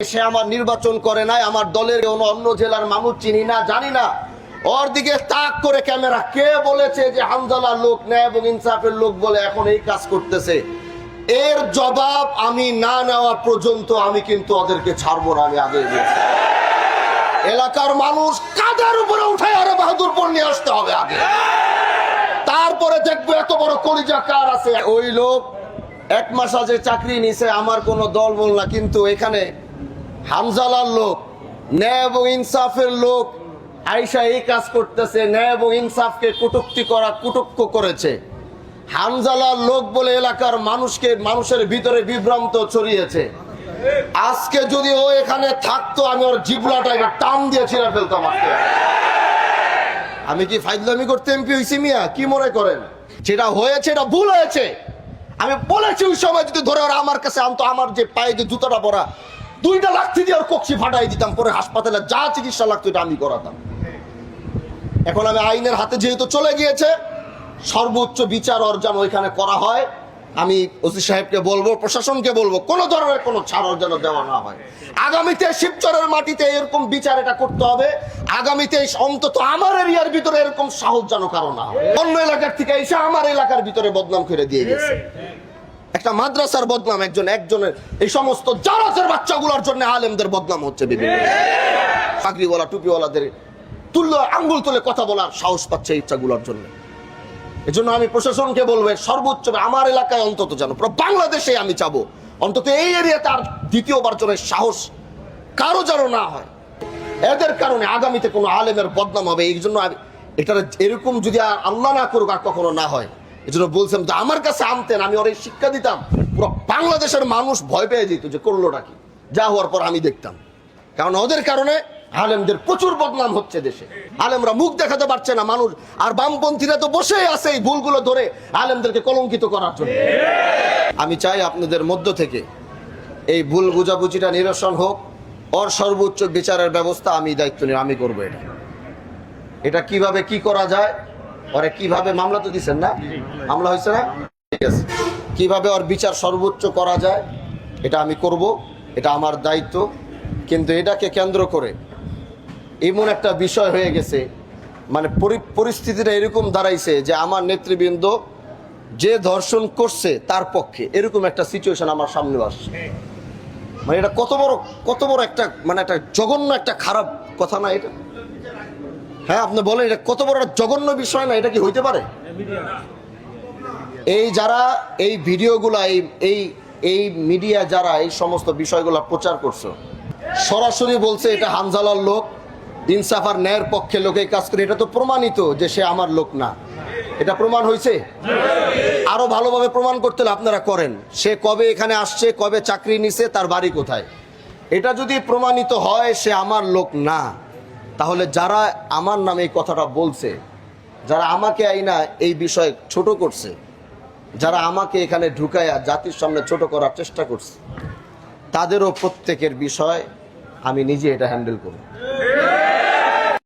সে আমার নির্বাচন করে নাই, আমার দলের অন্য জেলার মানুষ চিনি না, জানি না। ওর দিকে তাক করে ক্যামেরা, কে বলেছে যে হামজালার লোক ন্যায় এবং ইনসাফের লোক বলে এখন এই কাজ করতেছে? এর জবাব আমি না নেওয়া পর্যন্ত আমি কিন্তু ওদেরকে ছাড়বো না। আমি আগে বলছি, এলাকার মানুষ কাঁধের উপরে উঠে আরে বাহাদুরপুর নিয়ে আসতে হবে আগে, তারপরে দেখবো এত বড় কলিজা কার আছে। ওই লোক 1 মাস আগে চাকরি নিছে, আমার কোনো দল বল না, কিন্তু এখানে হামজালার লোক, ন্যায় এবং ইনসাফের লোক আইসা এই কাজ করতেছে, ন্যায় এবং ইনসাফকে কুটক্ষ করেছে। হামজালার লোক বলে এলাকার মানুষের ভিতরে বিভ্রান্ত ছড়িয়েছে। আজকে যদি ও এখানে থাকতো, আমি ওর জিবলাটা টান দিয়ে ছিঁড়ে ফেলতাম। আমি কি ফাইজলামি করতে এমপি হইছি মিয়া? কি মনে করেন? যেটা হয়েছে এটা ভুল হয়েছে। আমি বলেছি ওই সময় যদি ধরে ওরা আমার কাছে আনতো, আমার যে পায়ে যে জুতাটা পরা, 2টা লাঠি দিয়ে ওর কক্ষি ফাটাই দিতাম, পরে হাসপাতালে যা চিকিৎসা লাগতো এটা আমি করাতাম। এখন আমি আইনের হাতে যেহেতু চলে গিয়েছে, সর্বোচ্চ বিচার অর্জন ওইখানে করা হয়। আমি ওসি সাহেবকে বলবো, প্রশাসনকে বলবো, কোনো ধরনের কোনো ছাড় যেন দেওয়া না হয়। আগামীতে শিবচরের মাটিতে এরকম বিচার এটা করতে হবে। আগামীতে অন্তত আমার এরিয়ার ভিতরে এরকম সাহস যেন কারো না হয়। অন্য এলাকার থেকে এসে আমার এলাকার ভিতরে বদনাম করে দিয়ে গেছে। একটা মাদ্রাসার বদনাম একজনের, এই সমস্ত জারাজের বাচ্চাগুলোর জন্য আলেমদের বদনাম হচ্ছে। বিভিন্ন পাগড়িওয়ালা টুপিওয়ালাদের আঙ্গুল তুলে কথা বলার সাহস পাচ্ছে ইচ্ছাগুলোর জন্য। এজন্য আমি প্রশাসনকে বলবো, সর্বোচ্চ আমার এলাকায় অন্তত যেন, বাংলাদেশে আমি চাবো অন্তত এই এরিয়াতে আর দ্বিতীয়বার জনের সাহস কারো যেন না হয়। এদের কারণে আগামীতে কোনো আলেমের বদনাম হবে। এই জন্য এটা এরকম যদি আল্লাহ না করুক আর কখনো না হয়, এই জন্য বলছিলাম যে আমার কাছে আনতেন, আমি ওর শিক্ষা দিতাম, পুরো বাংলাদেশের মানুষ ভয় পেয়ে যেত যে করলোটা কি। যা হওয়ার পর আমি দেখতাম, কারণ ওদের কারণে আলেমদের প্রচুর বদনাম হচ্ছে দেশে। আলেমরা মুখ দেখাতে পারছে না মানুষ, আর বামপন্থীরা তো বসেই আছে এই ভুলগুলো ধরে আলেমদেরকে কলঙ্কিত করার জন্য। আমি চাই আপনাদের মধ্য থেকে এই ভুল বুঝাবুঝিটা নিরসন হোক, ওর সর্বোচ্চ বিচারের ব্যবস্থা আমি দায়িত্ব নিয়ে আমি করবো। এটা কিভাবে কি করা যায়, ওরে কিভাবে, মামলা তো দিচ্ছেন না, মামলা হয়েছে না, ঠিক আছে, কিভাবে ওর বিচার সর্বোচ্চ করা যায় এটা আমি করব, এটা আমার দায়িত্ব। কিন্তু এটাকে কেন্দ্র করে এমন একটা বিষয় হয়ে গেছে, মানে পরিস্থিতিটা এরকম দাঁড়াইছে যে আমার নেতৃবৃন্দ যে ধর্ষণ করছে তার পক্ষে, এরকম একটা সিচুয়েশন আমার সামনে আসছে। মানে এটা কত বড় একটা, মানে একটা জঘন্য একটা খারাপ কথা না এটা? হ্যাঁ, আপনি বলেন এটা কত বড় জঘন্য বিষয় না? এটা কি হইতে পারে? এই যারা এই ভিডিওগুলা, এই মিডিয়া যারা এই সমস্ত বিষয়গুলা প্রচার করছে, সরাসরি বলছে এটা হামজালার লোক, ইনসাফ আর ন্যায়ের পক্ষে লোক এই কাজ করে। এটা তো প্রমাণিত যে সে আমার লোক না। এটা প্রমাণ হয়েছে। আরো ভালোভাবে প্রমাণ করতে হলে আপনারা করেন, সে কবে এখানে আসছে, কবে চাকরি নিছে, তার বাড়ি কোথায়। এটা যদি প্রমাণিত হয় সে আমার লোক না, তাহলে যারা আমার নামে এই কথাটা বলছে, যারা আমাকে আইনা এই বিষয়ে ছোট করছে, যারা আমাকে এখানে ঢুকাইয়া জাতির সামনে ছোট করার চেষ্টা করছে, তাদেরও প্রত্যেকের বিষয় আমি নিজে এটা হ্যান্ডেল করব।